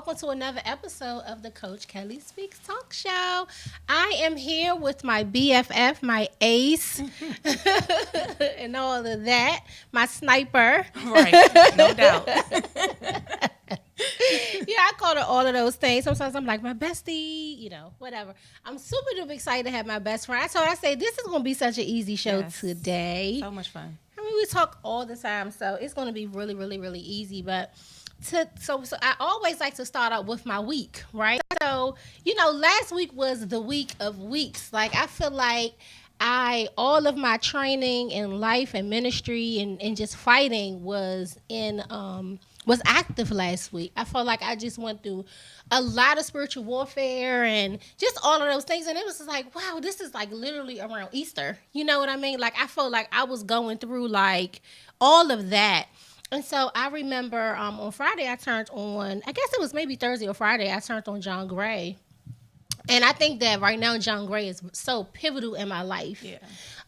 welcome to another episode of the Coach Kellie Speaks Talk Show. I am here with my BFF, my ace, and all of that, my sniper. Right, no doubt. Yeah, I call her all of those things. Sometimes I'm like, my bestie, whatever. I'm super duper excited to have my best friend. I say, this is going to be such an easy show today. So much fun. I mean, we talk all the time, so it's going to be really, really, really easy. But so I always like to start out with my week, right? So, last week was the week of weeks. Like, I feel like all of my training in life and ministry and just fighting was active last week. I felt like I just went through a lot of spiritual warfare and just all of those things. And it was just like, wow, this is like literally around Easter. You know what I mean? Like, I felt like I was going through like all of that. And so I remember on Friday I turned on, I guess it was maybe Thursday or Friday, I turned on John Gray. And I think that right now John Gray is so pivotal in my life. Yeah.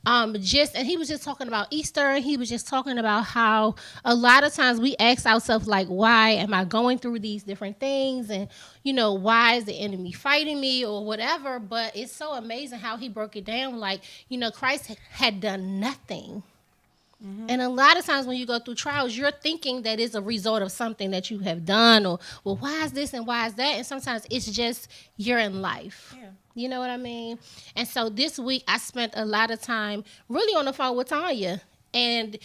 And he was just talking about Easter, and he was just talking about how a lot of times we ask ourselves, like, why am I going through these different things? And, why is the enemy fighting me or whatever? But it's so amazing how he broke it down. Like, Christ had done nothing. Mm-hmm. And a lot of times when you go through trials, you're thinking that it's a result of something that you have done, or, well, why is this and why is that? And sometimes it's just you're in life. Yeah. You know what I mean? And so this week I spent a lot of time really on the phone with Tanya. And,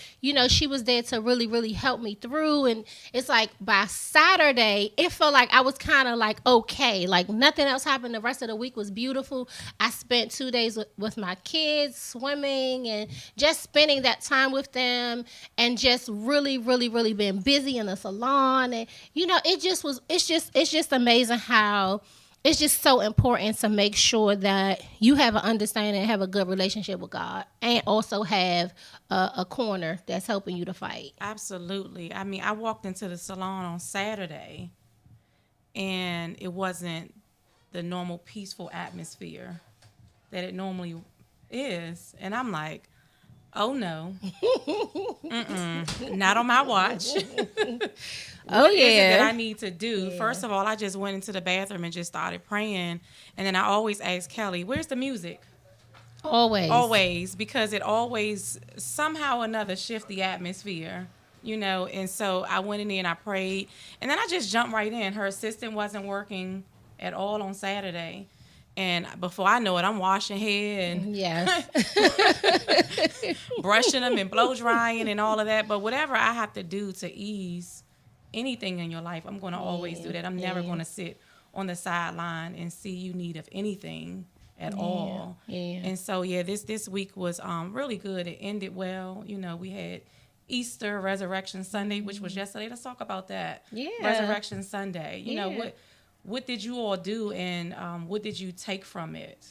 she was there to really, really help me through. And it's like by Saturday, it felt like I was kind of like, okay, like nothing else happened. The rest of the week was beautiful. I spent 2 days with my kids swimming and just spending that time with them and just really, really, really being busy in the salon. And, it's just amazing how it's just so important to make sure that you have an understanding and have a good relationship with God and also have a corner that's helping you to fight. Absolutely. I mean, I walked into the salon on Saturday and it wasn't the normal peaceful atmosphere that it normally is. And I'm like, oh no, not on my watch. What is it that I need to do? Yeah. First of all, I just went into the bathroom and just started praying. And then I always ask Kellie, where's the music? Always, because it always somehow or another shift the atmosphere, And so I went in there and I prayed. And then I just jumped right in. Her assistant wasn't working at all on Saturday. And before I know it, I'm washing hair and brushing them and blow drying and all of that. But whatever I have to do to ease anything in your life, I'm going to always do that. I'm never going to sit on the sideline and see you need of anything at all. Yeah. And so, this week was really good. It ended well. We had Easter, Resurrection Sunday, which was yesterday. Let's talk about that. Yeah. Resurrection Sunday. What did you all do, and what did you take from it?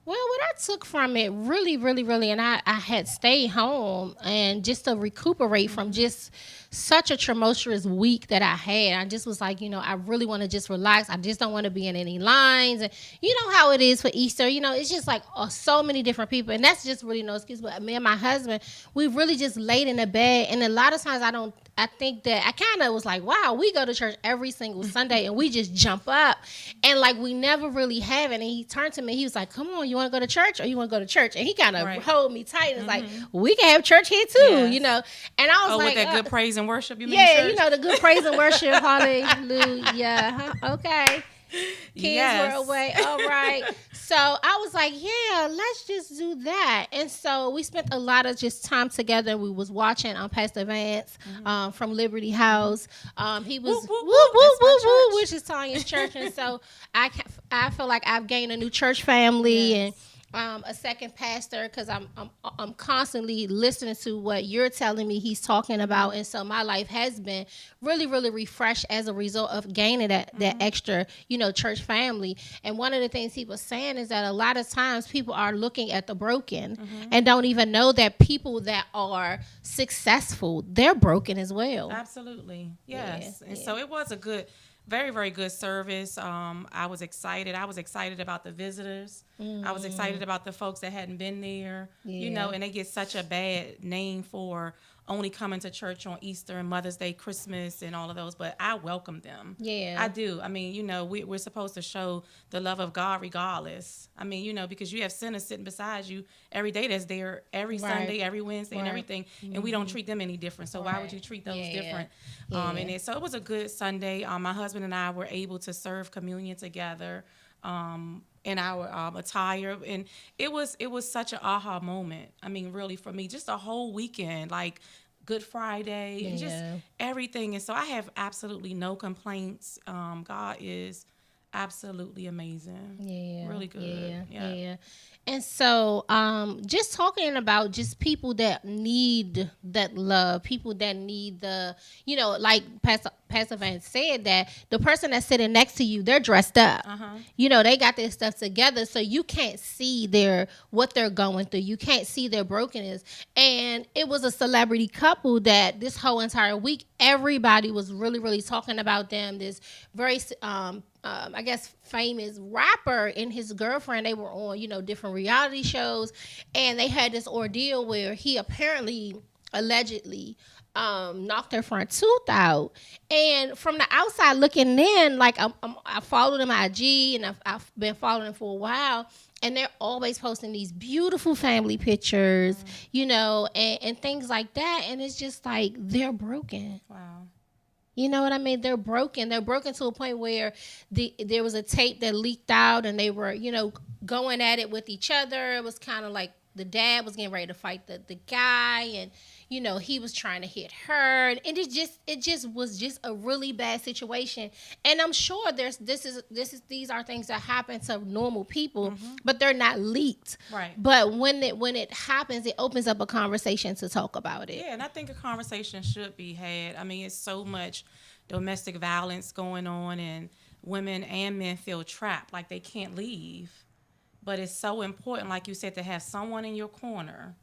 Well, what I took from it really, really, really, and I had stayed home and just to recuperate from just such a tumultuous week that I had. I just was like, I really want to just relax. I just don't want to be in any lines. And you know how it is for Easter. It's just like so many different people. And that's just really no excuse. But me and my husband, we really just laid in the bed. And a lot of times I think that I kind of was like, wow, we go to church every single Sunday and we just jump up. And like we never really have it. And he turned to me. He was like, come on, you want to go to church or you want to go to church? And he kind of hold me tight. And it's like, we can have church here too, And I was like, with that good praise and worship, you mean? Yeah, the good praise and worship. Hallelujah. Okay. Kids were away. All right. So I was like, yeah, let's just do that. And so we spent a lot of just time together. We was watching Pastor Vance from Liberty House. He was woo, which is Tanya's church. And so I feel like I've gained a new church family and a second pastor, because I'm constantly listening to what you're telling me he's talking about. And so my life has been really, really refreshed as a result of gaining that extra, church family. And one of the things he was saying is that a lot of times people are looking at the broken and don't even know that people that are successful, they're broken as well. Absolutely. Yes. And so it was a good, very, very good service. I was excited. I was excited about the visitors. I was excited about the folks that hadn't been there, and they get such a bad name for only coming to church on Easter and Mother's Day, Christmas, and all of those, but I welcome them. Yeah. I do. I mean, we're supposed to show the love of God regardless. I mean, because you have sinners sitting beside you every day that's there, every Sunday, every Wednesday, and everything, and we don't treat them any different. So why would you treat those different? So it was a good Sunday. My husband and I were able to serve communion together. In our attire, and it was such an aha moment. I mean, really, for me, just a whole weekend, like Good Friday, and just everything. And so I have absolutely no complaints. God is absolutely amazing. Yeah, really good. Yeah. And so, just talking about just people that need that love, people that need the, like Pastor Van said, that the person that's sitting next to you, they're dressed up. They got their stuff together, so you can't see what they're going through. You can't see their brokenness. And it was a celebrity couple that this whole entire week, everybody was really, really talking about them. This very I guess famous rapper and his girlfriend, they were on, different reality shows, and they had this ordeal where he allegedly knocked their front tooth out. And from the outside looking in, like I followed him on IG, and I've been following him for a while, and they're always posting these beautiful family pictures, and things like that. And it's just like, they're broken. Wow. You know what I mean? They're broken. They're broken to a point where there was a tape that leaked out, and they were, going at it with each other. It was kind of like the dad was getting ready to fight the guy, and he was trying to hit her, and it just was just a really bad situation. And I'm sure these are things that happen to normal people, but they're not leaked. Right. But when it happens, it opens up a conversation to talk about it. Yeah, and I think a conversation should be had. I mean, it's so much domestic violence going on, and women and men feel trapped, like they can't leave. But it's so important, like you said, to have someone in your corner,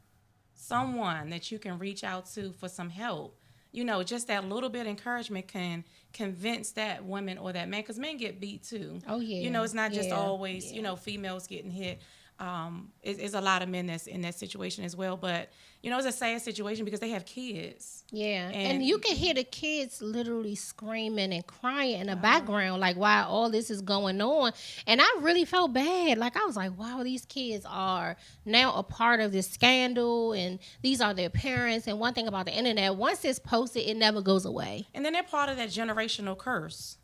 someone that you can reach out to for some help. Just that little bit of encouragement can convince that woman or that man, because men get beat too. Oh, yeah. It's not just always, females getting hit. It's a lot of men that's in that situation as well. But, it's a sad situation because they have kids. Yeah. And you can hear the kids literally screaming and crying in the background, like, while all this is going on. And I really felt bad. Like, I was like, wow, these kids are now a part of this scandal, and these are their parents. And one thing about the internet, once it's posted, it never goes away. And then they're part of that generational curse.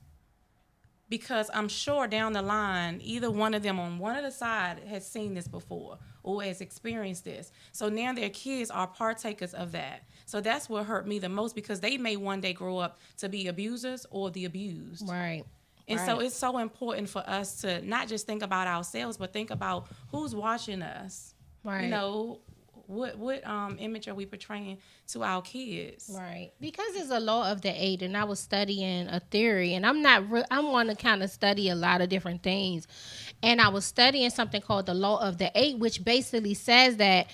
Because I'm sure down the line, either one of them on one of the side has seen this before or has experienced this. So now their kids are partakers of that. So that's what hurt me the most, because they may one day grow up to be abusers or the abused. Right. And so it's so important for us to not just think about ourselves, but think about who's watching us. Right. What image are we portraying to our kids? Right. Because it's a law of the 8, and I was studying a theory, and I want to kind of study a lot of different things. And I was studying something called the law of the 8, which basically says that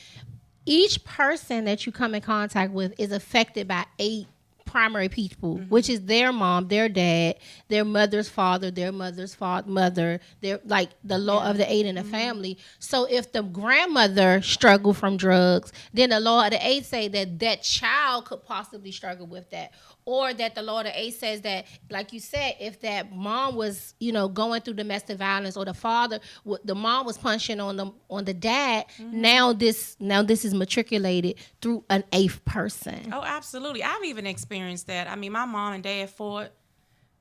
each person that you come in contact with is affected by 8 primary people, which is their mom, their dad, their mother's father, their mother's mother. They're like the law of the 8 in the family. So if the grandmother struggled from drugs, then the law of the 8 say that child could possibly struggle with that. Or that the law of the 8 says that, like you said, if that mom was, going through domestic violence, or the mom was punching on the dad, now this is matriculated through an 8th person. Oh, absolutely. I've even experienced that. I mean, my mom and dad fought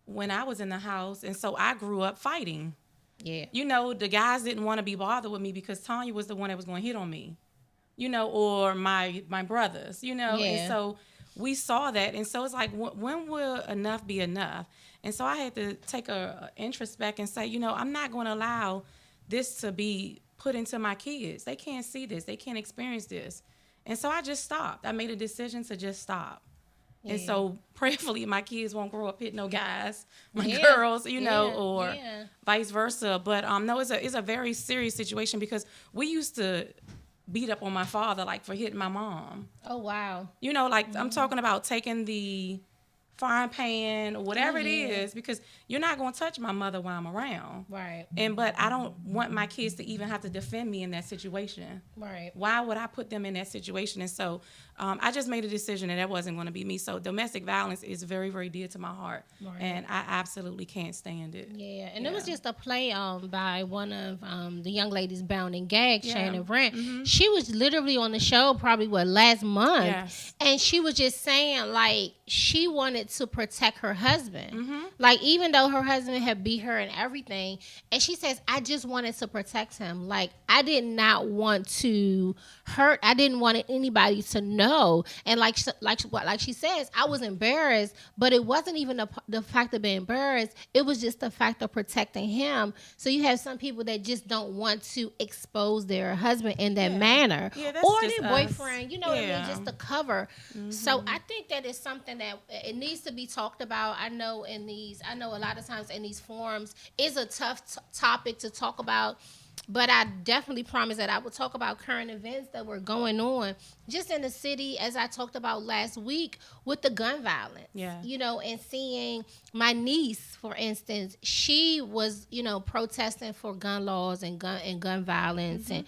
when I was in the house, and so I grew up fighting. Yeah. The guys didn't want to be bothered with me because Tanya was the one that was going to hit on me, or my brothers, Yeah. And so we saw that, and so it's like, when will enough be enough? And so I had to take a introspect and say, I'm not going to allow this to be put into my kids. They can't see this. They can't experience this. And so I just stopped. I made a decision to just stop. Yeah. And so prayerfully, my kids won't grow up hitting no guys, my girls, or vice versa. But no, it's a very serious situation, because we used to beat up on my father, like, for hitting my mom. Oh, wow. I'm talking about taking the frying pan, or whatever it is, because you're not going to touch my mother while I'm around. Right. But I don't want my kids to even have to defend me in that situation. Right. Why would I put them in that situation? And so I just made a decision that wasn't going to be me. So domestic violence is very, very dear to my heart. Right. And I absolutely can't stand it. Yeah. And it was just a play by one of the young ladies Bound and Gagged, Shannon Brent. Mm-hmm. She was literally on the show probably, last month. Yes. And she was just saying, like, she wanted to protect her husband. Mm-hmm. Like, even though her husband had beat her and everything, and she says, I just wanted to protect him. Like, I did not want to hurt. I didn't want anybody to know. And like she says, I was embarrassed, but it wasn't even the fact of being embarrassed. It was just the fact of protecting him. So you have some people that just don't want to expose their husband in that manner, or their boyfriend. You know what I mean? Just to cover. Mm-hmm. So I think that is something that it needs to be talked about. I know a lot of times in these forums is a tough topic to talk about, but I definitely promise that I will talk about current events that were going on just in the city, as I talked about last week with the gun violence. Yeah. You know, and seeing my niece, for instance, she was, protesting for gun laws and gun violence, and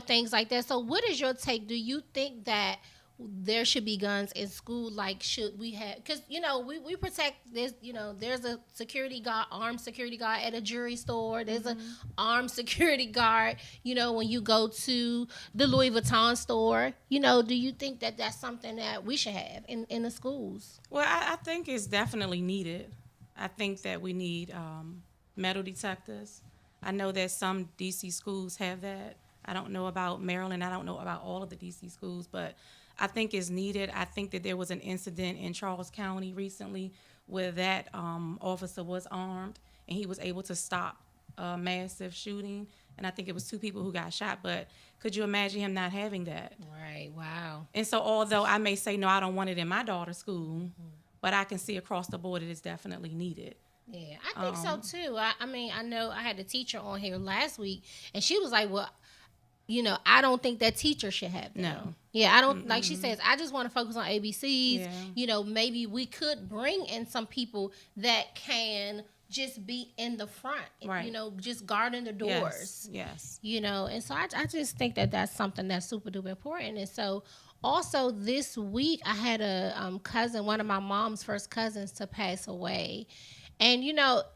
things like that. So what is your take? Do you think that there should be guns in school? Like, should we have, because we protect this, there's a armed security guard at a jewelry store, there's an armed security guard when you go to the Louis Vuitton store. Do you think that that's something that we should have in the schools? Well, I think it's definitely needed. I think that we need metal detectors. I know that some DC schools have that. I don't know about Maryland. I don't know about all of the DC schools, but I think it's needed. I think that there was an incident in Charles County recently where that officer was armed, and he was able to stop a massive shooting. And I think it was 2 people who got shot. But could you imagine him not having that? Right. Wow. And so although I may say, no, I don't want it in my daughter's school, but I can see across the board it is definitely needed. Yeah, I think so, too. I mean, I know I had a teacher on here last week, and she was like, well, I don't think that teacher should have that. No. Yeah, I don't, like she says, I just want to focus on ABCs. Yeah. Maybe we could bring in some people that can just be in the front, right. Just guarding the doors. Yes. And so I just think that that's something that's super duper important. And so also this week I had a cousin, one of my mom's first cousins, to pass away. And,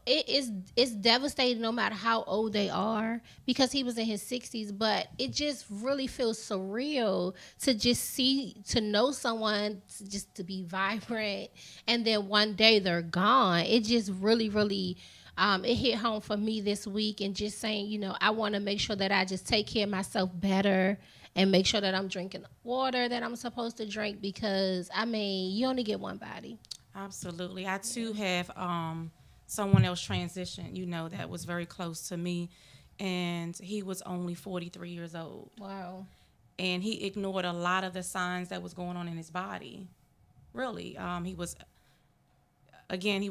it's devastating no matter how old they are, because he was in his 60s. But it just really feels surreal to just to know someone, just to be vibrant, and then one day they're gone. It just really, really, it hit home for me this week. And just saying, I want to make sure that I just take care of myself better and make sure that I'm drinking the water that I'm supposed to drink, because, you only get one body. Absolutely. I, too, have someone else transition, that was very close to me, and he was only 43 years old. Wow. And he ignored a lot of the signs that was going on in his body. Really. He was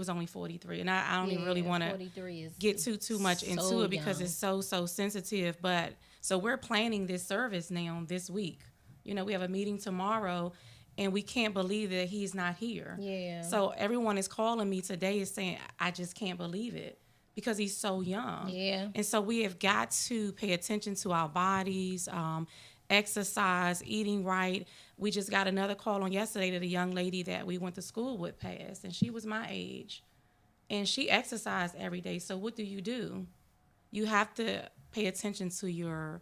only 43, and I don't even really want to get too much into it, because it's so sensitive. But so we're planning this service now this week. We have a meeting tomorrow, and we can't believe that he's not here. Yeah. So everyone is calling me today is saying, I just can't believe it, because he's so young. Yeah. And so we have got to pay attention to our bodies, exercise, eating right. We just got another call on yesterday that a young lady that we went to school with passed, and she was my age, and she exercised every day. So what do? You have to pay attention to your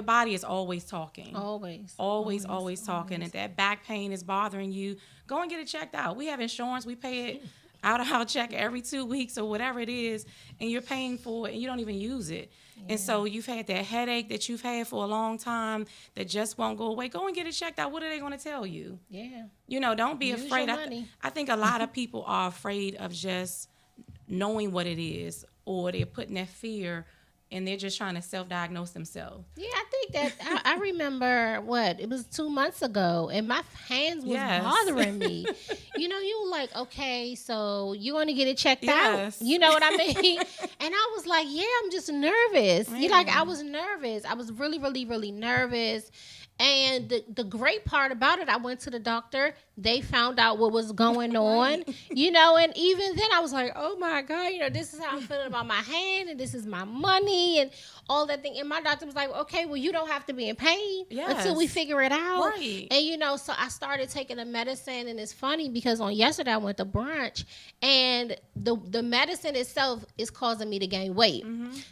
body is always talking. Always talking. And if that back pain is bothering you, go and get it checked out. We have insurance. We pay it out of our check every 2 weeks or whatever it is, and you're paying for it, and you don't even use it. Yeah. And so you've had that headache that you've had for a long time that just won't go away. Go and get it checked out. What are they going to tell you? Yeah. Don't be afraid. I think a lot of people are afraid of just knowing what it is, or they're putting that fear, and they're just trying to self-diagnose themselves. Yeah, I think that I remember it was 2 months ago, and my hands was bothering me. You were like, okay, so you want to get it checked out. You know what I mean? And I was like, yeah, I'm just nervous. You know, like, I Man. was nervous. I was really, really, really nervous. And the great part about it, I went to the doctor. They found out what was going on, Right. you know, and even then I was like, oh my God, you know, this is how I'm feeling about my hand, and this is my money and all that thing. And my doctor was like, okay, well, you don't have to be in pain until we Yes. figure it out. Right. And, you know, so I started taking the medicine, and it's funny because on yesterday I went to brunch, and the medicine itself is causing me to gain weight.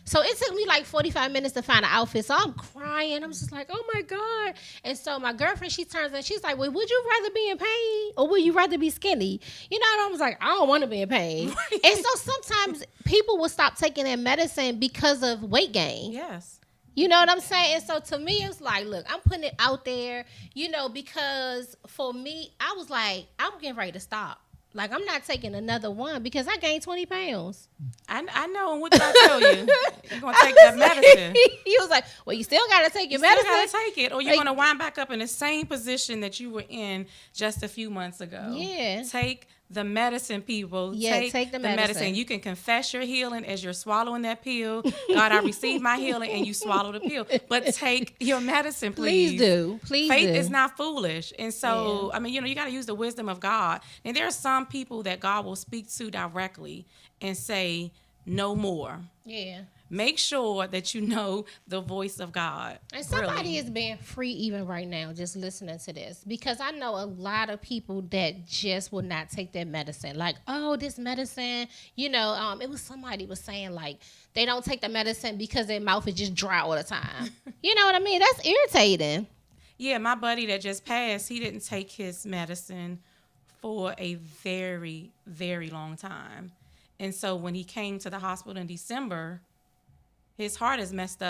So it took me like 45 minutes to find an outfit. So I'm crying. I'm just like, oh my God. And so my girlfriend, she turns and she's like, well, would you rather be in pain or would you rather be skinny? You know, and I was like, I don't want to be in pain. And so sometimes people will stop taking their medicine because of weight gain. Yes. You know what I'm saying? And so to me, it's like, look, I'm putting it out there, you know, because for me, I was like, I'm getting ready to stop. Like, I'm not taking another one because I gained 20 pounds. I know. And what did I tell you? You're going to take that medicine. He was like, well, you still got to take your You medicine. got to take it, or you're Like- going to wind back up in the same position that you were in just a few months ago. Yeah. Take the medicine, people. Yeah, take the medicine. You can confess your healing as you're swallowing that pill. God, I received my healing, and you swallow the pill. But take your medicine, please. Please do. Please Faith do. is not foolish. And so, I mean, you know, you got to use the wisdom of God. And there are some people that God will speak to directly and say, no more. Yeah. Make sure that you know the voice of God. And somebody Really. is being free even right now just listening to this, because I know a lot of people that just will not take their medicine. Like, oh, this medicine, you know, it was somebody was saying like they don't take the medicine because their mouth is just dry all the time. You know what I mean? That's irritating. Yeah, my buddy that just passed, he didn't take his medicine for a very, very long time. And so when he came to the hospital in December, his heart was messed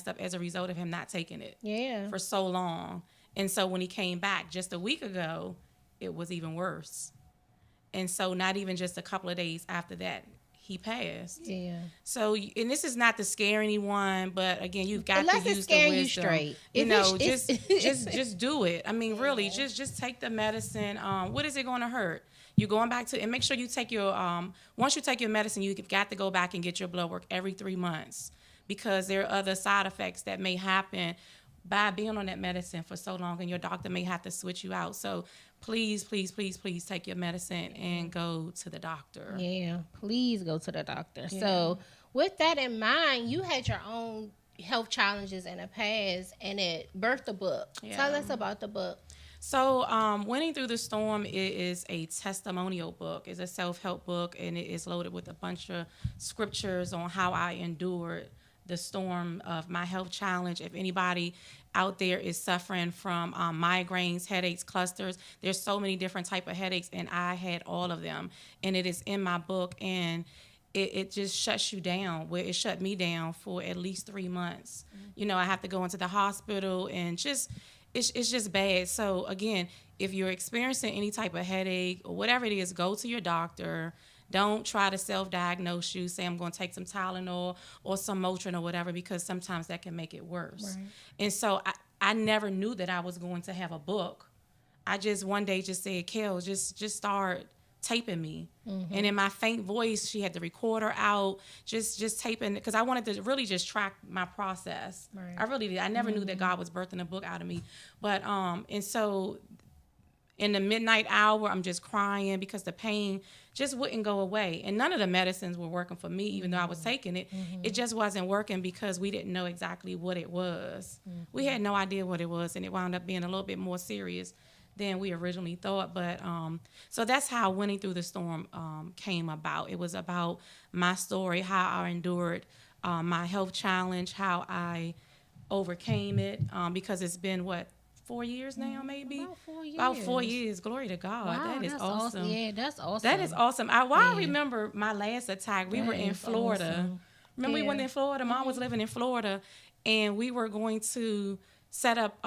up as a result of him not taking it Yeah. for so long. And so when he came back just a week ago, it was even worse. And so not even just a couple of days after that, he passed. Yeah. So, and this is not to scare anyone, but again, you've got Unless to it's use the scaring you wisdom. straight. You If know, it's- just do it. I mean, really, just take the medicine. What is it going to hurt? You're going back to, and make sure you take your, once you take your medicine, you've got to go back and get your blood work every 3 months, because there are other side effects that may happen by being on that medicine for so long, and your doctor may have to switch you out. So please, please, please, please take your medicine and go to the doctor. Yeah, please go to the doctor. Yeah. So, with that in mind, you had your own health challenges in the past, and it birthed a book. Yeah. Tell us about the book. So, Winning Through the Storm is a testimonial book. It's a self-help book, and it is loaded with a bunch of scriptures on how I endured the storm of my health challenge. If anybody out there is suffering from migraines, headaches, clusters, there's so many different type of headaches, and I had all of them. And it is in my book, and it just shuts you down. Where it shut me down for at least 3 months. You know, I have to go into the hospital, and it's just bad. So again, if you're experiencing any type of headache or whatever it is, go to your doctor. Don't try to self-diagnose you. Say, I'm going to take some Tylenol or some Motrin or whatever, because sometimes that can make it worse. Right. And so I never knew that I was going to have a book. I just one day just said, Kel, just start taping me. Mm-hmm. And in my faint voice, she had the recorder out, just taping, because I wanted to really just track my process. Right. I really did. I never knew that God was birthing a book out of me. But, and so in the midnight hour, I'm just crying because the pain just wouldn't go away. And none of the medicines were working for me, even though I was taking it. Mm-hmm. It just wasn't working because we didn't know exactly what it was. Mm-hmm. We had no idea what it was, and it wound up being a little bit more serious than we originally thought. But so that's how Winning Through the Storm came about. It was about my story, how I endured my health challenge, how I overcame it, because it's been, 4 years now, maybe? About 4 years. About 4 years. Glory to God. Wow, that is that's awesome. Yeah, that's awesome. That is awesome. I remember my last attack. We were in Florida. Awesome. Remember we went in Florida? Mom was living in Florida, and we were going to set up,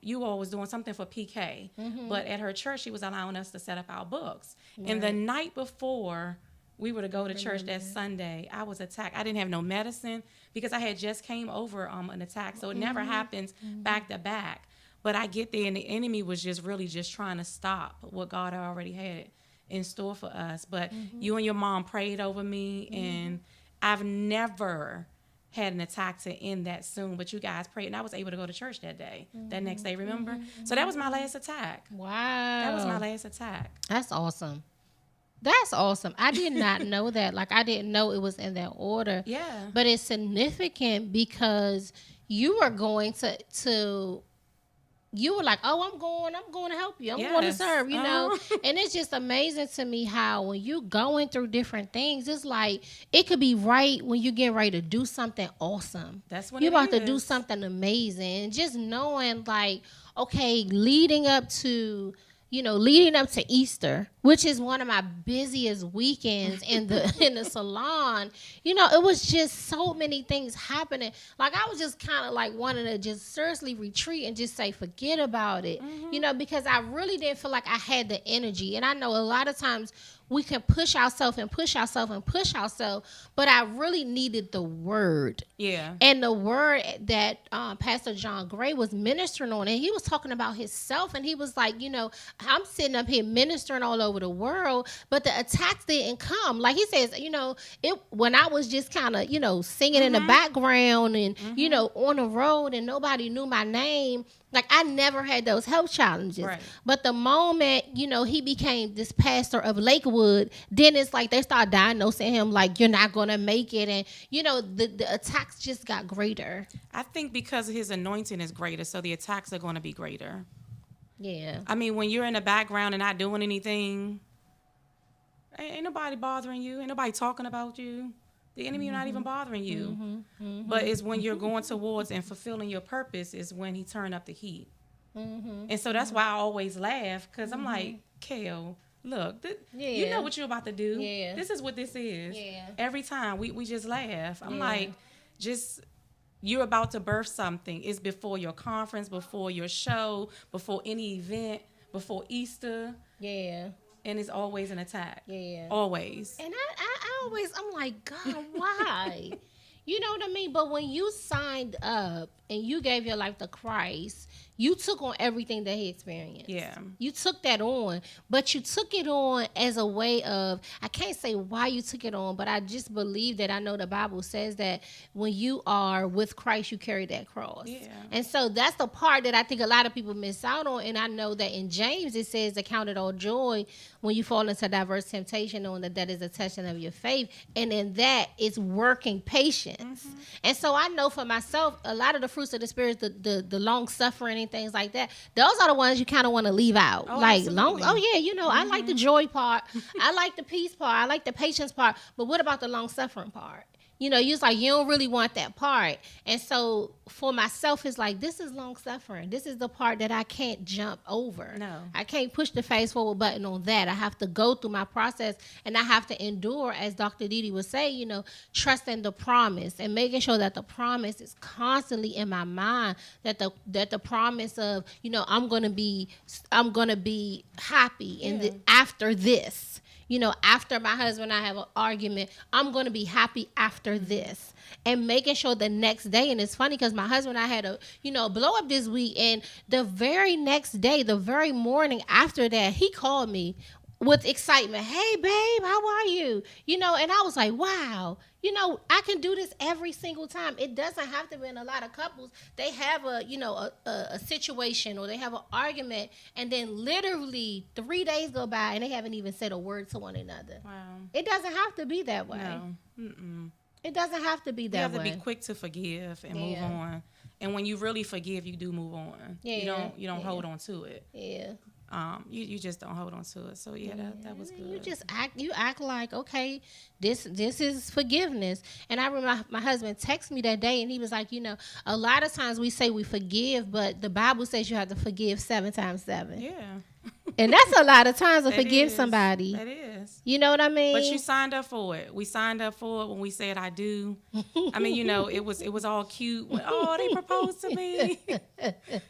you all was doing something for PK, but at her church, she was allowing us to set up our books. Right. And the night before we were to go to church that Sunday, I was attacked. I didn't have no medicine because I had just came over an attack, so it never happens back to back. But I get there, and the enemy was just really just trying to stop what God already had in store for us. But you and your mom prayed over me, I've never had an attack to end that soon, but you guys prayed, and I was able to go to church that day, that next day, remember? So that was my last attack. Wow. That was my last attack. That's awesome. That's awesome. I did not know that. Like, I didn't know it was in that order. Yeah. But it's significant because you were going to you were like, oh, I'm going to help you. I'm going to serve, you know. And it's just amazing to me how when you going through different things, it's like it could be right when you get ready to do something awesome. That's when you're about is. to do something amazing. And just knowing like, okay, leading up to Easter, which is one of my busiest weekends in the salon, it was just so many things happening. Like I was just kind of like wanting to just seriously retreat and just say, forget about it, because I really didn't feel like I had the energy. And I know a lot of times we can push ourselves, but I really needed the word. Yeah. And the word that Pastor John Gray was ministering on, and he was talking about himself, and he was like, I'm sitting up here ministering all over the world, but the attacks didn't come. Like he says, when I was just kind of, singing in the background and, on the road and nobody knew my name, like I never had those health challenges. Right. But the moment, he became this pastor of Lakewood, then it's like they start diagnosing him like you're not going to make it. And, the attacks just got greater. I think because his anointing is greater, so the attacks are going to be greater. Yeah. I mean, when you're in the background and not doing anything, ain't nobody bothering you. Ain't nobody talking about you. The enemy not even bothering you. But it's when you're going towards and fulfilling your purpose is when he turn up the heat. And so that's why I always laugh, because I'm like, Kel, look, you know what you're about to do. Yeah. This is what this is. Yeah. Every time we just laugh. I'm like, you're about to birth something. It's before your conference, before your show, before any event, before Easter. Yeah. And it's always an attack. Yeah. Always. And I'm like, God, why? You know what I mean? But when you signed up and you gave your life to Christ, you took on everything that he experienced. Yeah. You took that on, but you took it on as a way of, I can't say why you took it on, but I just believe that I know the Bible says that when you are with Christ, you carry that cross. Yeah. And so that's the part that I think a lot of people miss out on. And I know that in James, it says to count it all joy when you fall into diverse temptation, knowing that is a testing of your faith. And in that, it's working patience. And so I know for myself, a lot of the fruits of the Spirit, the long suffering and things like that, those are the ones you kind of want to leave out. I like the joy part. I like the peace part. I like the patience part. But what about the long suffering part? You're like, you don't really want that part. And so for myself, it's like, this is long suffering. This is the part that I can't jump over. No. I can't push the fast forward button on that. I have to go through my process, and I have to endure, as Dr. Didi would say, trusting the promise and making sure that the promise is constantly in my mind, that the promise of, I'm going to be happy after this. After my husband and I have an argument, I'm going to be happy after this. And making sure the next day, and it's funny because my husband and I had a blow up this week, and the very next day, the very morning after that, he called me with excitement. Hey, babe, how are you? And I was like, wow, I can do this every single time. It doesn't have to be in a lot of couples. They have a situation, or they have an argument, and then literally 3 days go by and they haven't even said a word to one another. Wow. It doesn't have to be that way. No. Mm-mm. It doesn't have to be that way. You have to be quick to forgive and move on. And when you really forgive, you do move on. Yeah. You don't hold on to it. Yeah. You just don't hold on to it. So that was good. You act like, okay, this is forgiveness. And I remember my husband texted me that day, and he was like, a lot of times we say we forgive, but the Bible says you have to forgive 7 times 7. Yeah. And that's a lot of times to forgive somebody. That is. You know what I mean? But you signed up for it. We signed up for it when we said I do. I mean, it was all cute. Oh, they proposed to me.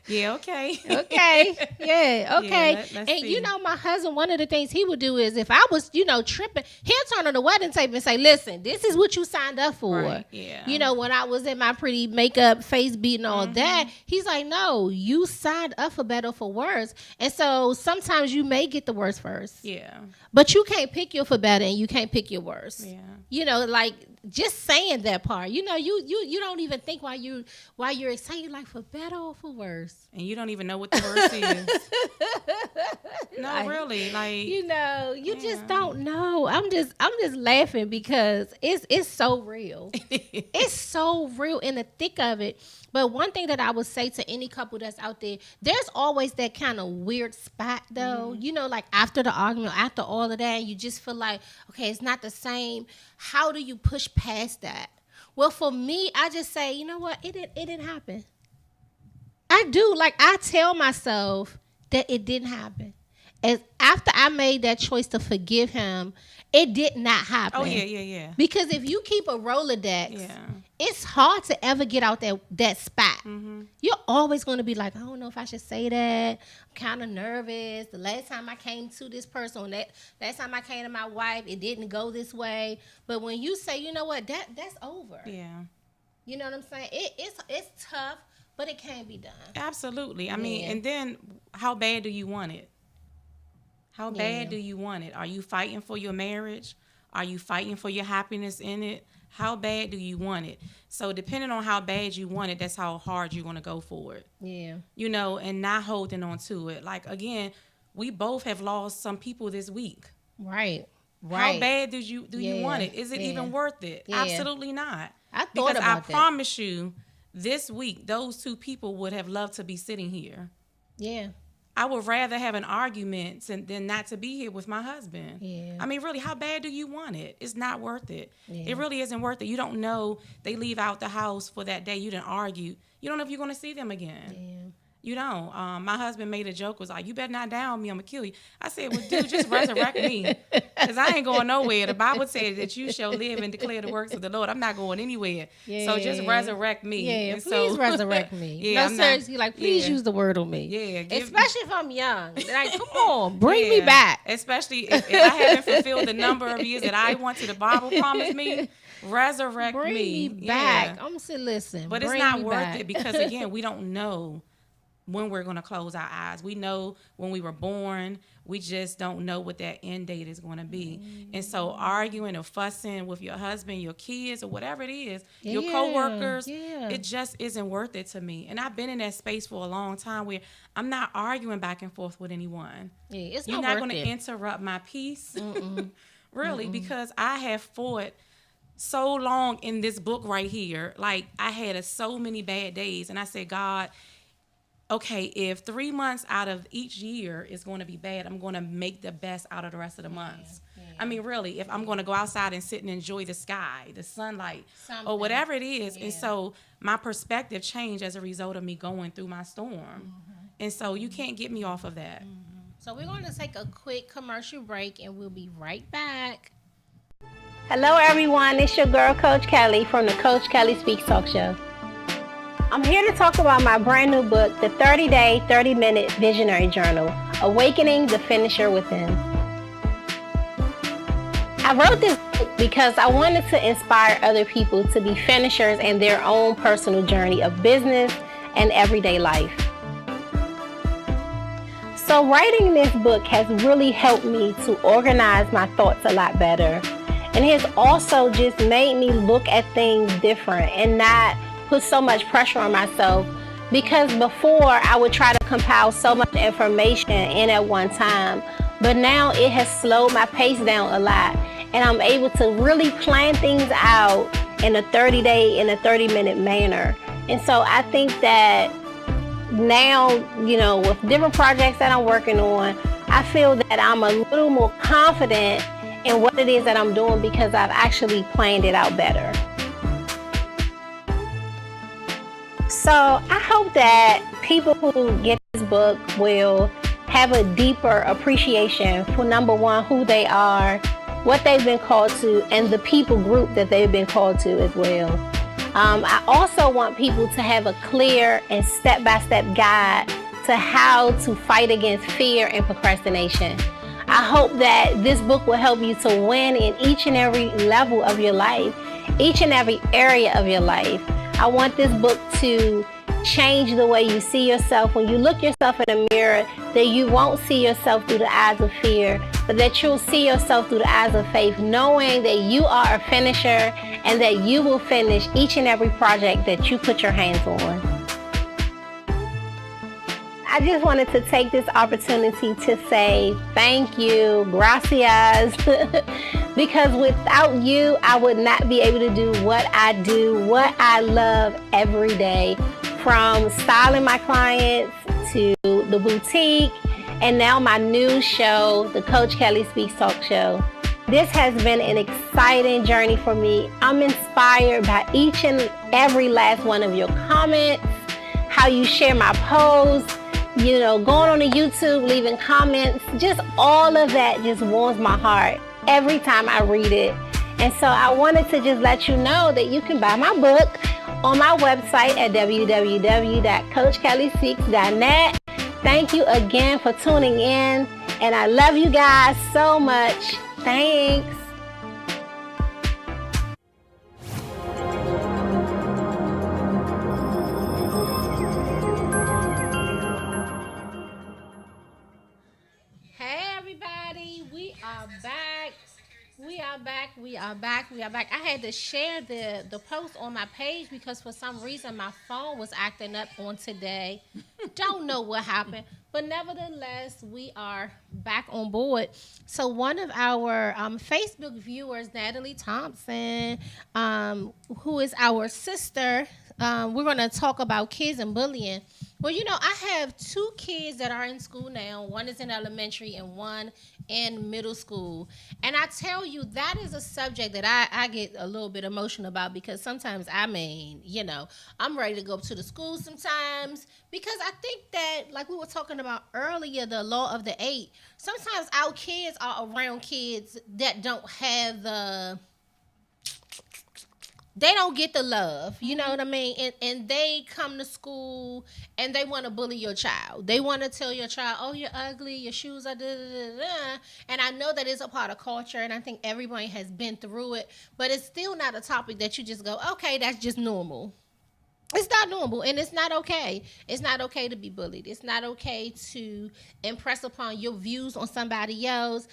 Yeah, okay. Okay. Yeah, okay. Yeah, and see. My husband, one of the things he would do is if I was, tripping, he'll turn on the wedding tape and say, listen, this is what you signed up for. Right, yeah. When I was in my pretty makeup, face beat and all that, he's like, no, you signed up for better, for worse. And so sometimes you may get the worst first. Yeah. But you can't pick your for better, and you can't pick your worst. Yeah. Like just saying that part. You don't even think while you're excited, you're like, for better or for worse. And you don't even know what the worst is. No, like, really, like you just don't know. I'm just laughing because it's so real. It's so real in the thick of it. But one thing that I would say to any couple that's out there, there's always that kind of weird spot though. Like after the argument, after all of that, and you just feel like, okay, it's not the same. How do you push past that? Well, for me, I just say, you know what? It didn't happen. I do. Like, I tell myself that it didn't happen. As after I made that choice to forgive him, it did not happen. Oh, yeah. Because if you keep a Rolodex, it's hard to ever get out that spot. Mm-hmm. You're always going to be like, I don't know if I should say that. I'm kind of nervous. The last time I came to this person, last time I came to my wife, it didn't go this way. But when you say, you know what, that's over. Yeah. You know what I'm saying? It's tough, but it can be done. Absolutely. I mean, and then how bad do you want it? How bad do you want it? Are you fighting for your marriage? Are you fighting for your happiness in it? How bad do you want it? So depending on how bad you want it, that's how hard you're going to go for it. Yeah. And not holding on to it. Like, again, we both have lost some people this week. Right. How bad do you want it? Is it even worth it? Yeah. Absolutely not. I thought about that. Because I promise you, this week, those two people would have loved to be sitting here. Yeah. I would rather have an argument than not to be here with my husband. Yeah. I mean, really, how bad do you want it? It's not worth it. Yeah. It really isn't worth it. You don't know. They leave out the house for that day. You didn't argue. You don't know if you're going to see them again. Yeah. You don't. My husband made a joke, was like, you better not down me, I'm going to kill you. I said, well, dude, just resurrect me, because I ain't going nowhere. The Bible says that you shall live and declare the works of the Lord. I'm not going anywhere. Yeah. So just resurrect me. Yeah, and please resurrect me. Yeah, no, seriously, like, please use the word on me. Yeah. Especially if I'm young. Like, come on, bring me back. Especially if I haven't fulfilled the number of years that I want to, the Bible promised me. Resurrect bring me back. I'm going to say, listen, but it's not worth it, because, again, we don't know when we're going to close our eyes. We know when we were born. We just don't know what that end date is going to be. And so arguing or fussing with your husband, your kids, or whatever it is, your coworkers, it just isn't worth it to me. And I've been in that space for a long time where I'm not arguing back and forth with anyone. Yeah, You're not going to interrupt my peace, really, because I have fought so long in this book right here. Like, I had so many bad days, and I said, God, okay, if 3 months out of each year is going to be bad, I'm going to make the best out of the rest of the months. Yeah. I mean, really, if I'm going to go outside and sit and enjoy the sky, the sunlight, or whatever it is. And so my perspective changed as a result of me going through my storm. And so you can't get me off of that. So we're going to take a quick commercial break, and we'll be right back. Hello, everyone. It's your girl, Coach Kellie, from the Coach Kellie Speaks Talk Show. I'm here to talk about my brand new book, The 30-Day, 30-Minute Visionary Journal, Awakening the Finisher Within. I wrote this book because I wanted to inspire other people to be finishers in their own personal journey of business and everyday life. So writing this book has really helped me to organize my thoughts a lot better. And it has also just made me look at things different and not put so much pressure on myself, because before I would try to compile so much information in at one time, but now it has slowed my pace down a lot, and I'm able to really plan things out in a 30-day, in a 30-minute manner. And so I think that now, with different projects that I'm working on, I feel that I'm a little more confident in what it is that I'm doing because I've actually planned it out better. So I hope that people who get this book will have a deeper appreciation for, number one, who they are, what they've been called to, and the people group that they've been called to as well. I also want people to have a clear and step-by-step guide to how to fight against fear and procrastination. I hope that this book will help you to win in each and every level of your life, each and every area of your life. I want this book to change the way you see yourself. When you look yourself in the mirror, that you won't see yourself through the eyes of fear, but that you'll see yourself through the eyes of faith, knowing that you are a finisher and that you will finish each and every project that you put your hands on. I just wanted to take this opportunity to say thank you, gracias, because without you, I would not be able to do what I do, what I love every day, from styling my clients to the boutique, and now my new show, the Coach Kellie Speaks Talk Show. This has been an exciting journey for me. I'm inspired by each and every last one of your comments, how you share my posts, going on to YouTube, leaving comments, just all of that just warms my heart every time I read it. And so I wanted to just let you know that you can buy my book on my website at www.coachkelliespeaks.net. Thank you again for tuning in, and I love you guys so much. Thanks. We are back. I had to share the post on my page because for some reason my phone was acting up on today. Don't know what happened, but nevertheless, we are back on board. So one of our Facebook viewers, Natalie Thompson, who is our sister, we're going to talk about kids and bullying. Well, I have 2 kids that are in school now. One is in elementary and one in middle school. And I tell you, that is a subject that I get a little bit emotional about because sometimes, I'm ready to go to the school sometimes because I think that, like we were talking about earlier, the law of the 8, sometimes our kids are around kids that don't have they don't get the love, you know what I mean? And they come to school and they want to bully your child. They want to tell your child, oh, you're ugly, your shoes are da-da-da-da. And I know that is a part of culture, and I think everybody has been through it, but it's still not a topic that you just go, okay, that's just normal. It's not normal, and it's not okay. It's not okay to be bullied. It's not okay to impress upon your views on somebody else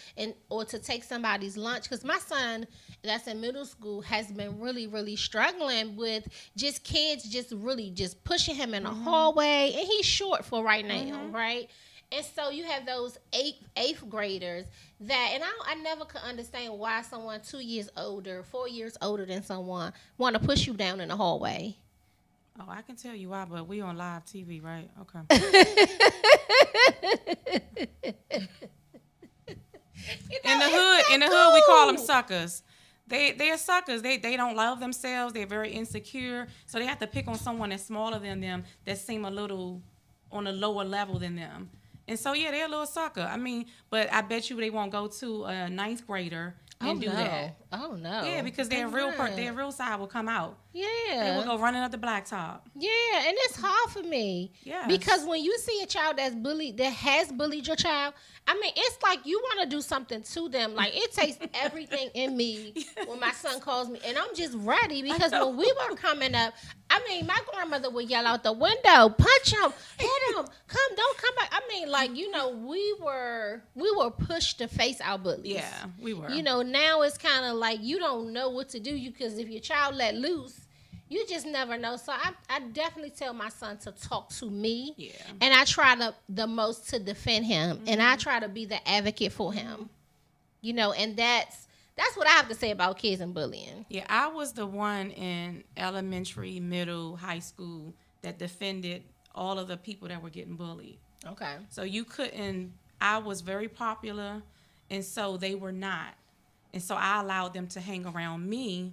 or to take somebody's lunch. Because my son that's in middle school has been really, really struggling with just kids just really just pushing him in the hallway. And he's short for right now, right? And so you have those eighth graders that, and I never could understand why someone 2 years older, 4 years older than someone want to push you down in the hallway. Oh, I can tell you why, but we on live TV, right? Okay. In the hood, we call them suckers. They're suckers. They don't love themselves. They're very insecure. So they have to pick on someone that's smaller than them, that seem a little on a lower level than them. And so, yeah, they're a little sucker. I mean, but I bet you they won't go to a 9th grader and do that. Oh, no. Yeah, because their real side will come out. Yeah. They will go running up the blacktop. Yeah, and it's hard for me. Yeah. Because when you see a child that has bullied your child, I mean, it's like you want to do something to them. Like, it takes everything in me when my son calls me. And I'm just ready because when we were coming up, I mean, my grandmother would yell out the window, punch him, hit him, don't come back. I mean, like, we were pushed to face our bullies. Yeah, we were. Now it's kind of like you don't know what to do because if your child let loose, you just never know. So I definitely tell my son to talk to me. Yeah. And I try the most to defend him. And I try to be the advocate for him. And that's what I have to say about kids and bullying. Yeah, I was the one in elementary, middle, high school that defended all of the people that were getting bullied. Okay. So I was very popular, and so they were not. And so I allowed them to hang around me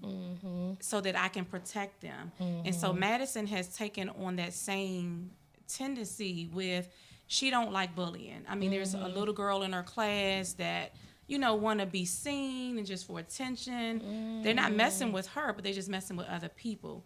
so that I can protect them. And so Madison has taken on that same tendency with she don't like bullying. I mean, there's a little girl in her class that, want to be seen and just for attention. They're not messing with her, but they're just messing with other people.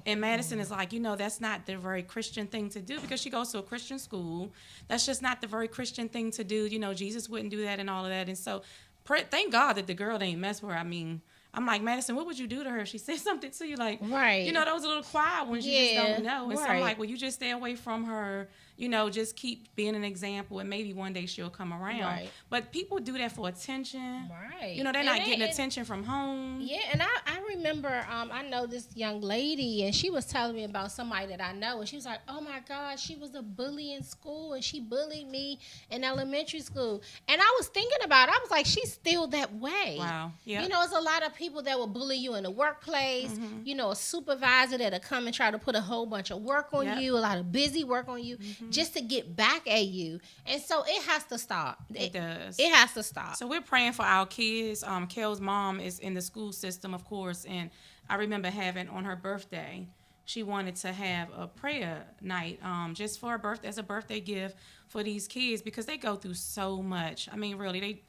And Madison is like, that's not the very Christian thing to do because she goes to a Christian school. That's just not the very Christian thing to do. Jesus wouldn't do that and all of that. And so thank God that the girl didn't mess with her. I mean, I'm like, Madison, what would you do to her if she said something to you? Like, Right. you know, those little quiet ones you just don't know. And so I'm right. like, well, you just stay away from her. You know, just keep being an example, and maybe one day she'll come around. Right. But people do that for attention. Right. You know, they're And not they- getting and- attention from home. Yeah, and I remember, I know this young lady, and she was telling me about somebody that I know, and she was like, oh my God, she was a bully in school, and she bullied me in elementary school. And I was thinking about it, I was like, she's still that way. Wow. Yeah. You know, there's a lot of people that will bully you in the workplace, you know, a supervisor that'll come and try to put a whole bunch of work on Yep. you, a lot of busy work on you, just to get back at you. And so it has to stop. It does. It has to stop. So we're praying for our kids. Kel's mom is in the school system, of course, and I remember having on her birthday, she wanted to have a prayer night, just for her birthday, as a birthday gift for these kids, because they go through so much. I mean, really,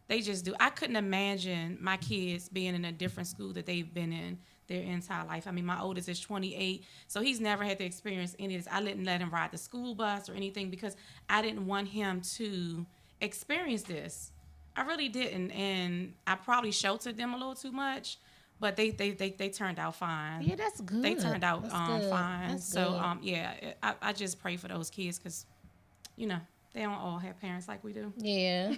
they just do. I couldn't imagine my kids being in a different school that they've been in their entire life. I mean, my oldest is 28, so he's never had to experience any of this. I didn't let him ride the school bus or anything because I didn't want him to experience this. I really didn't, and I probably sheltered them a little too much, but they turned out fine. Yeah, that's good. They turned out That's good. fine. That's So good. yeah, I just pray for those kids because, you know, they don't all have parents like we do. Yeah.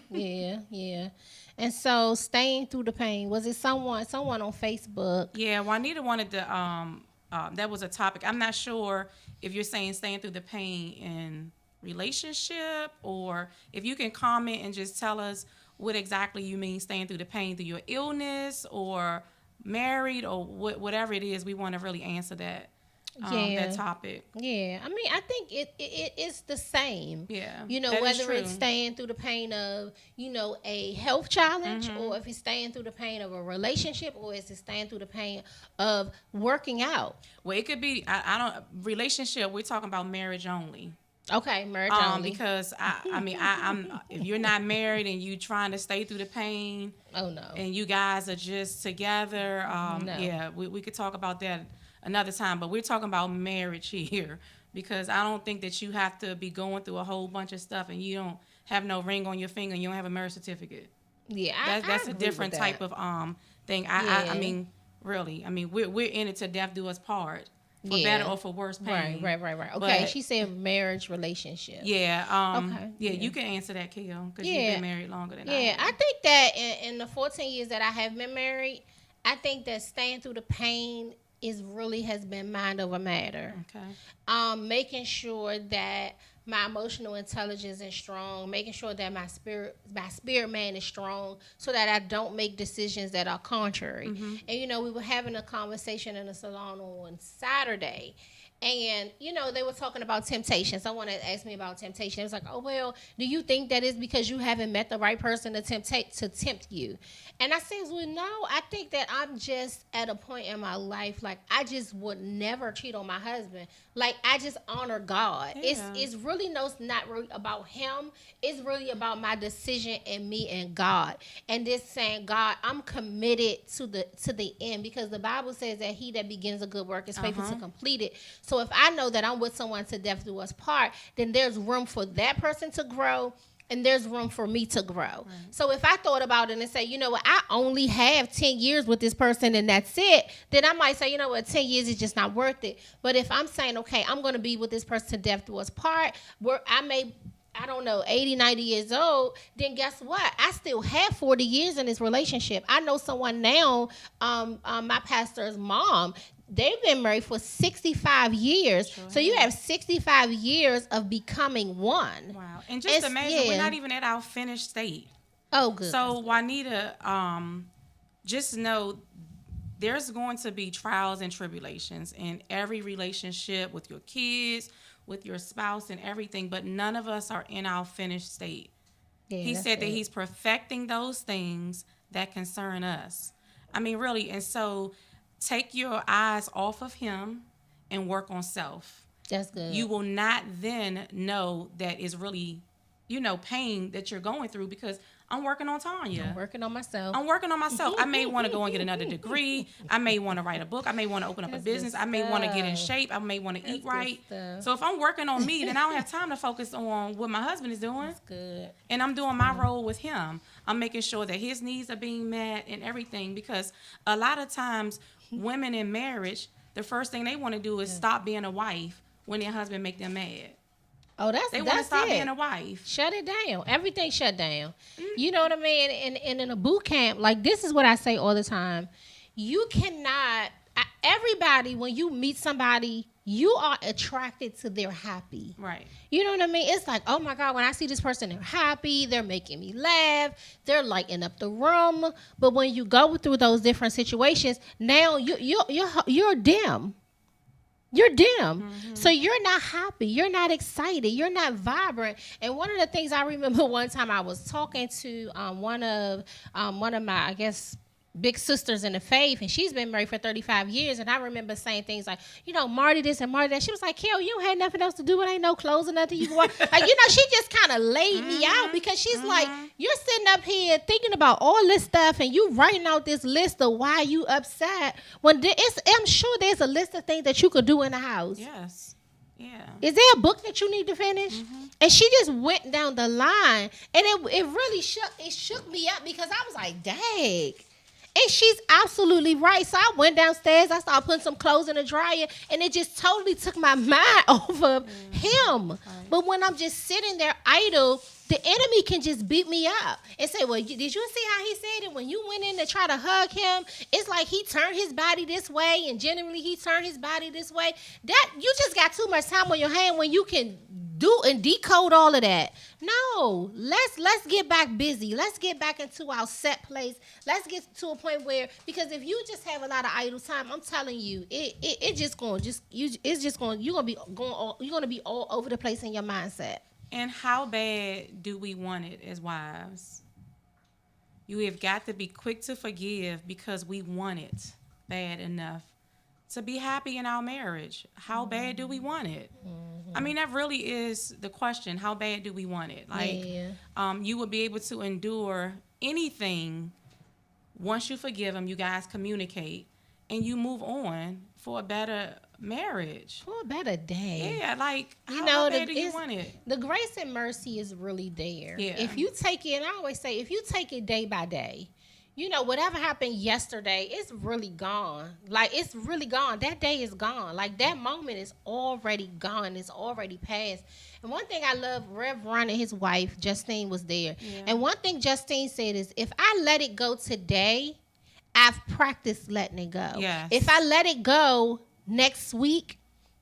And so staying through the pain, was it someone on Facebook? Yeah, Juanita wanted to. That was a topic. I'm not sure if you're saying staying through the pain in relationship, or if you can comment and just tell us what exactly you mean staying through the pain through your illness or married or whatever it is. We want to really answer that. That topic. Yeah, I mean, I think it's the same. Yeah, You know, that is whether it's true. staying through the pain of, you know, a health challenge, or if it's staying through the pain of a relationship, or is it staying through the pain of working out? Well, it could be. I don't relationship. We're talking about marriage only. Okay, marriage only. Because I'm if you're not married and you trying to stay through the pain, Oh no. and you guys are just together, No. yeah, we could talk about that another time. But we're talking about marriage here, because I don't think that you have to be going through a whole bunch of stuff and you don't have no ring on your finger and you don't have a marriage certificate. Yeah, That's I a agree different with type that. of thing. I Yeah. mean, really, I mean, we're in it till death do us part, for Yeah. better or for worse pain. Right. Okay, But- she said marriage relationship. Yeah. Okay, Yeah, yeah. you can answer that, Kel, because Yeah. you've been married longer than I Yeah, have. I think that in the 14 years that I have been married, I think that staying through the pain has been mind over matter. Okay. Making sure that my emotional intelligence is strong, making sure that my spirit man is strong, so that I don't make decisions that are contrary. And you know, we were having a conversation in a salon on Saturday, and you know, they were talking about temptation. Someone had asked me about temptation. It was like, oh well, do you think that is because you haven't met the right person to tempt you? And I said, well, no, I think that I'm just at a point in my life, like I just would never cheat on my husband. Like I just honor God. Yeah. It's really not really about him. It's really about my decision and me and God. And this saying, God, I'm committed to the end, because the Bible says that he that begins a good work is faithful to complete it. So if I know that I'm with someone to death do us part, then there's room for that person to grow. And there's room for me to grow. Right. So if I thought about it and say, you know what, I only have 10 years with this person and that's it, then I might say, you know what, 10 years is just not worth it. But if I'm saying, okay, I'm going to be with this person to death do us part, where I don't know, 80, 90 years old, then guess what? I still have 40 years in this relationship. I know someone now, my pastor's mom, they've been married for 65 years. Sure. So you have 65 years of becoming one. Wow. And just imagine, we're not even at our finished state. Oh, good. So, Juanita, just know there's going to be trials and tribulations in every relationship, with your kids, with your spouse, and everything. But none of us are in our finished state. Yeah, he said that he's perfecting those things that concern us. I mean, really. And so take your eyes off of him and work on self. That's good. You will not then know that is really, you know, pain that you're going through, because I'm working on Tanya. I'm working on myself. I may want to go and get another degree. I may want to write a book. I may want to open up a business. I may want to get in shape. I may want to eat right. So if I'm working on me, then I don't have time to focus on what my husband is doing. That's good. And I'm doing my role with him. I'm making sure that his needs are being met and everything, because a lot of times women in marriage, the first thing they want to do is stop being a wife when their husband make them mad. Oh, they want to stop being a wife. Shut it down. Everything shut down. You know what I mean? And in a boot camp, like, this is what I say all the time. You cannot, everybody, when you meet somebody, you are attracted to their happy. Right. You know what I mean? It's like, oh my God, when I see this person, they're happy, they're making me laugh, they're lighting up the room. But when you go through those different situations, now you're dim. You're dim. Mm-hmm. So you're not happy. You're not excited. You're not vibrant. And one of the things I remember one time I was talking to one of my, I guess, big sisters in the faith, and she's been married for 35 years. And I remember saying things like, you know, Marty this and Marty that. She was like, Kel, you had nothing else to do. It ain't no clothes or nothing. You can walk. Like, you know, she just kind of laid me out, because she's like, you're sitting up here thinking about all this stuff, and you writing out this list of why you upset, when I'm sure there's a list of things that you could do in the house. Yes. Yeah. Is there a book that you need to finish? Mm-hmm. And she just went down the line, and it really shook me up, because I was like, dang. And she's absolutely right. So I went downstairs. I started putting some clothes in the dryer, and it just totally took my mind off of him. Right. But when I'm just sitting there idle, the enemy can just beat me up and say, well, did you see how he said it? When you went in to try to hug him, it's like he turned his body this way, and generally he turned his body this way. That you just got too much time on your hand when you can do and decode all of that. No, let's get back busy. Let's get back into our set place. Let's get to a point where, because if you just have a lot of idle time, I'm telling you, you're gonna be all over the place in your mindset. And how bad do we want it as wives? You have got to be quick to forgive, because we want it bad enough to be happy in our marriage. How bad do we want it? Mm-hmm. I mean, that really is the question. How bad do we want it? Like, you would be able to endure anything once you forgive them, you guys communicate, and you move on for a better marriage. For a better day. Yeah, like, how bad do you want it? The grace and mercy is really there. Yeah. If you take it, and I always say, if you take it day by day, you know, whatever happened yesterday, it's really gone. Like, it's really gone. That day is gone. Like, that moment is already gone. It's already passed. And one thing I love, Rev Ron and his wife, Justine, was there. Yeah. And one thing Justine said is, if I let it go today, I've practiced letting it go. Yes. If I let it go next week,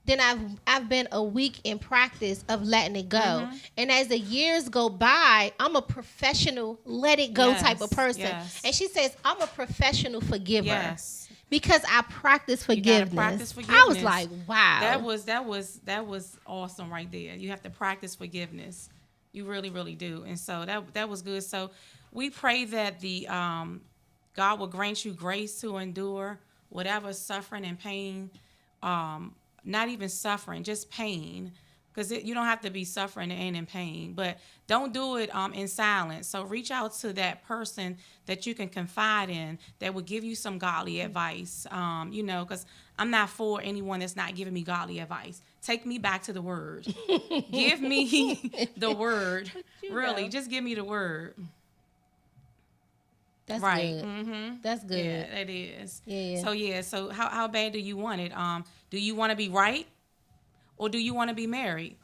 then I've been a week in practice of letting it go. Mm-hmm. And as the years go by, I'm a professional let it go type of person. Yes. And she says, I'm a professional forgiver. Yes. Because I practice forgiveness. Practice forgiveness. I was like, wow. That was awesome right there. You have to practice forgiveness. You really, really do. And so that was good. So we pray that the God will grant you grace to endure whatever suffering and pain, not even suffering, just pain, because you don't have to be suffering and in pain, but don't do it in silence. So reach out to that person that you can confide in that will give you some godly advice, because I'm not for anyone that's not giving me godly advice. Take me back to the word. Give me the word. Really, just give me the word. That's right. Good. Mm-hmm. That's good. Yeah, that is. Yeah. So how bad do you want it? Do you want to be right, or do you want to be married?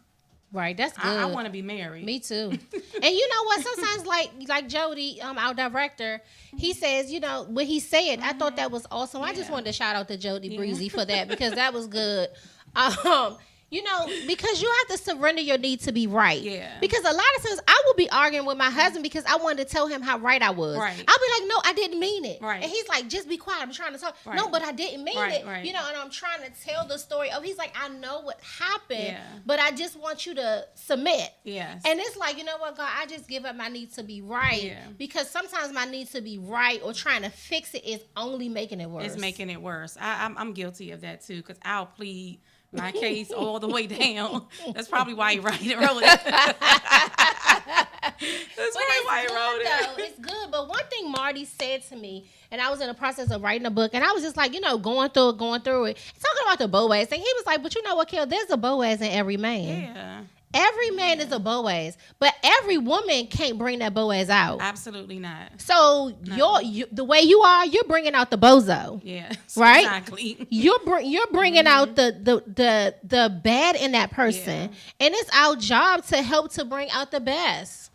Right. That's good. I want to be married. Me too. And you know what? Sometimes, like Jody, our director, he says, when he said, I thought that was awesome. I just wanted to shout out to Jody Breezy for that, because that was good. Because you have to surrender your need to be right. Yeah. Because a lot of times I will be arguing with my husband because I wanted to tell him how right I was. Right. I'll be like, no, I didn't mean it. Right. And he's like, just be quiet. I'm trying to talk. Right. No, but I didn't mean it. Right. And I'm trying to tell the story. He's like, I know what happened, but I just want you to submit. Yes. And it's like, you know what, God, I just give up my need to be right. Yeah. Because sometimes my need to be right or trying to fix it is only making it worse. It's making it worse. I'm guilty of that too, because I'll plead my case all the way down. That's probably why you wrote it. That's But why I wrote it. though. It's good. But one thing Marty said to me, and I was in the process of writing a book, and I was just like, going through it, talking about the Boaz thing. He was like, but you know what, Kel? There's a Boaz in every man. Yeah. Every man is a Boaz, but every woman can't bring that Boaz out. Absolutely not. So the way you are, you're bringing out the bozo. Yeah. Right. Exactly. You're bringing out the bad in that person, and it's our job to help to bring out the best.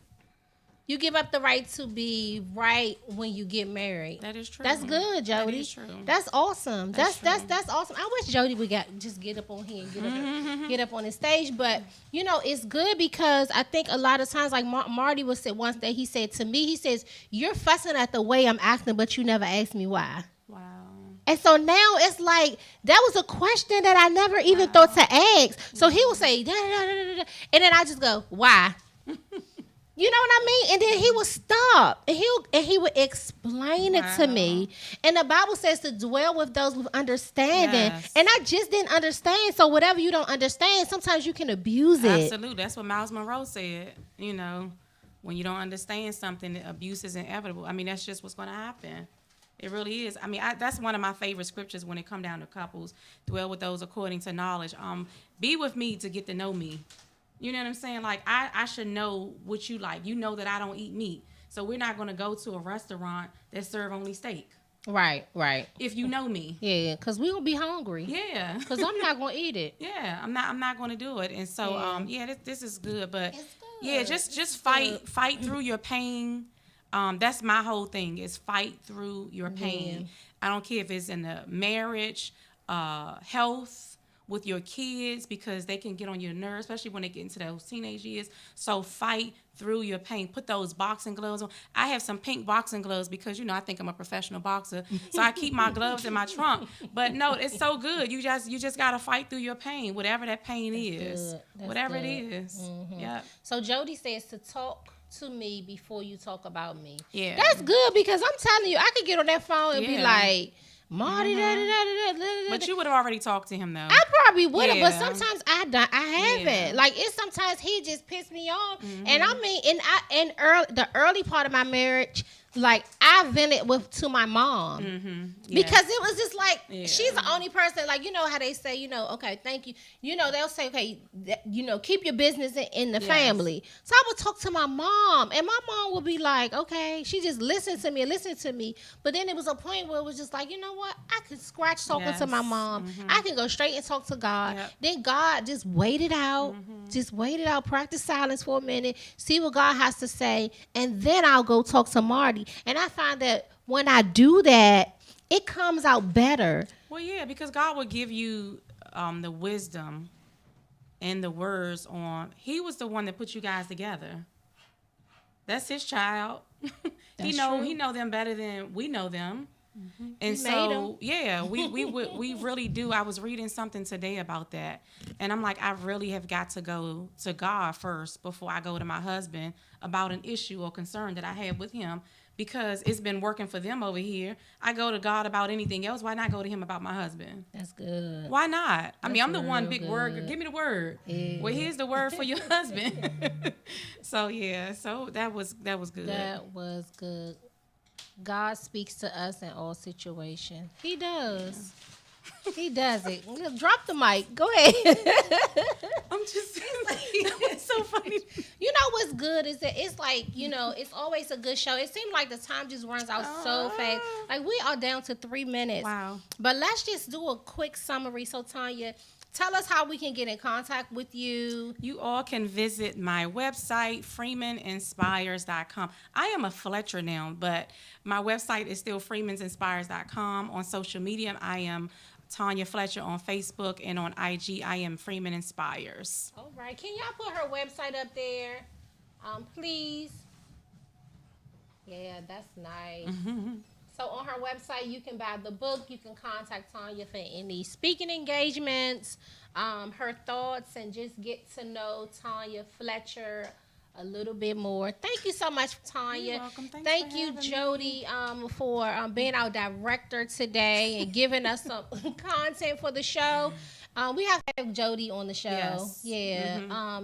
You give up the right to be right when you get married. That is true. That's good, Jody. That is true. That's awesome. That's true. awesome. I wish Jody would just get up on here and get up on the stage. But it's good because I think a lot of times, like Marty was said once that he said to me, he says, "You're fussing at the way I'm acting, but you never asked me why." Wow. And so now it's like that was a question that I never even thought to ask. So he will say, da, da, da, da, da, and then I just go, "Why?" You know what I mean? And then he would stop and he would explain it to me. And the Bible says to dwell with those with understanding. Yes. And I just didn't understand. So whatever you don't understand, sometimes you can abuse it. Absolutely. That's what Miles Monroe said. When you don't understand something, abuse is inevitable. I mean, that's just what's going to happen. It really is. I mean, that's one of my favorite scriptures when it come down to couples. Dwell with those according to knowledge. Be with me to get to know me. You know what I'm saying? Like, I should know what you like. You know that I don't eat meat. So we're not going to go to a restaurant that serve only steak. Right. If you know me. Yeah, because we're going to be hungry. Yeah. Because I'm not going to eat it. Yeah, I'm not going to do it. And so, this is good. But, It's good. yeah, just fight through your pain. That's my whole thing is fight through your pain. Yeah. I don't care if it's in the marriage, health, with your kids, because they can get on your nerves, especially when they get into those teenage years. So fight through your pain. Put those boxing gloves on. I have some pink boxing gloves because, I think I'm a professional boxer. So I keep my gloves in my trunk. But no, it's so good. You just got to fight through your pain, whatever that pain is. Whatever it is. Mm-hmm. Yeah. So Jody says to talk to me before you talk about me. Yeah. That's good because I'm telling you, I could get on that phone and be like, Marty, But you would have already talked to him, though. I probably would have, Yeah. but sometimes I haven't. Yeah. Like, it's sometimes he just pissed me off. And I mean, the early part of my marriage, like, I vented to my mom. Because it was just like, she's the only person, like, you know how they say, okay, thank you. They'll say, okay, keep your business in the family. So I would talk to my mom, and my mom would be like, okay, she just listened to me. But then it was a point where it was just like, you know what? I could scratch talking to my mom. I can go straight and talk to God. Yep. Then God just wait it out. Just wait it out. Practice silence for a minute. See what God has to say. And then I'll go talk to Marty. And I find that when I do that, it comes out better. Well, yeah, because God will give you the wisdom and the words on. He was the one that put you guys together. That's his child. He know them better than we know them. And so, yeah, we really do. I was reading something today about that, and I'm like, I really have got to go to God first before I go to my husband about an issue or concern that I have with him, because it's been working for them over here. I go to God about anything else. Why not go to him about my husband? That's good. Why not? I mean, I'm the one big good. word. Give me the word. Yeah. Well, here's the word for your husband. So that was good. That was good. God speaks to us in all situations. He does. He does it. Drop the mic. Go ahead. I'm just that was so funny. You know what's good is that it's like, it's always a good show. It seems like the time just runs out so fast. Like, we are down to 3 minutes. Wow. But let's just do a quick summary. So, Tanya, tell us how we can get in contact with you. You all can visit my website, freemaninspires.com. I am a Fletcher now, but my website is still freemansinspires.com. On social media, I am Tanya Fletcher on Facebook, and on IG, I am Freeman Inspires. All right. Can y'all put her website up there, please? Yeah, that's nice. So on her website, you can buy the book. You can contact Tanya for any speaking engagements, her thoughts, and just get to know Tanya Fletcher a little bit more. Thank you so much, Tanya. You're welcome. Thanks Thank for you, having Jody, for being our director today and giving us some content for the show. We have to have Jody on the show. Yes. Yeah.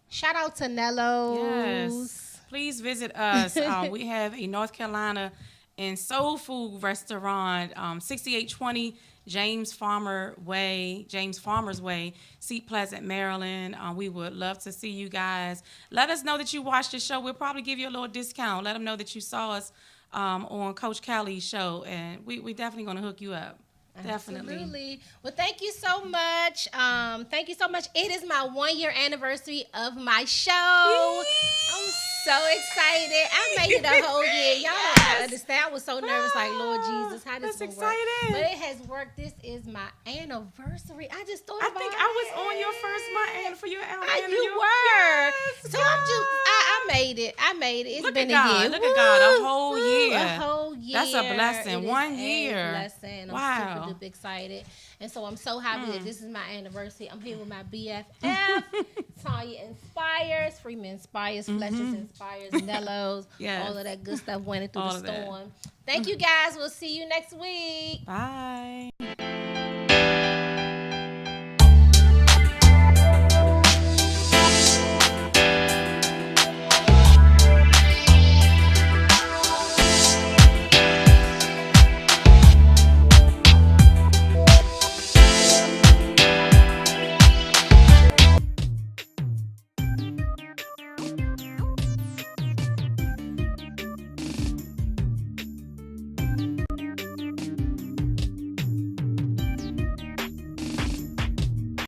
Shout out to Nello's. Yes. please visit us. We have a North Carolina and soul food restaurant, 6820 James Farmer's Way, Seat Pleasant, Maryland. We would love to see you guys. Let us know that you watched the show. We'll probably give you a little discount. Let them know that you saw us on Coach Kellie's show, and we definitely going to hook you up. Definitely. Absolutely. Well, thank you so much. Thank you so much. It is my 1-year anniversary of my show. I'm so excited. I made it a whole year. Y'all don't understand. I was so nervous, like, Lord Jesus, how this will work. But it has worked. This is my anniversary. I just thought about it. I think I was on your first month for your anniversary. You were. Yes, so I made it. It's been a year. Look at God. A whole year. A whole year. That's a blessing. 1 year. A blessing. Wow. I'm super excited, and so I'm so happy that this is my anniversary. I'm here with my BFF, Tanya Inspires, Freeman Inspires, Fletcher's Inspires, Nello's, all of that good stuff went through the storm. Thank you guys. We'll see you next week. Bye.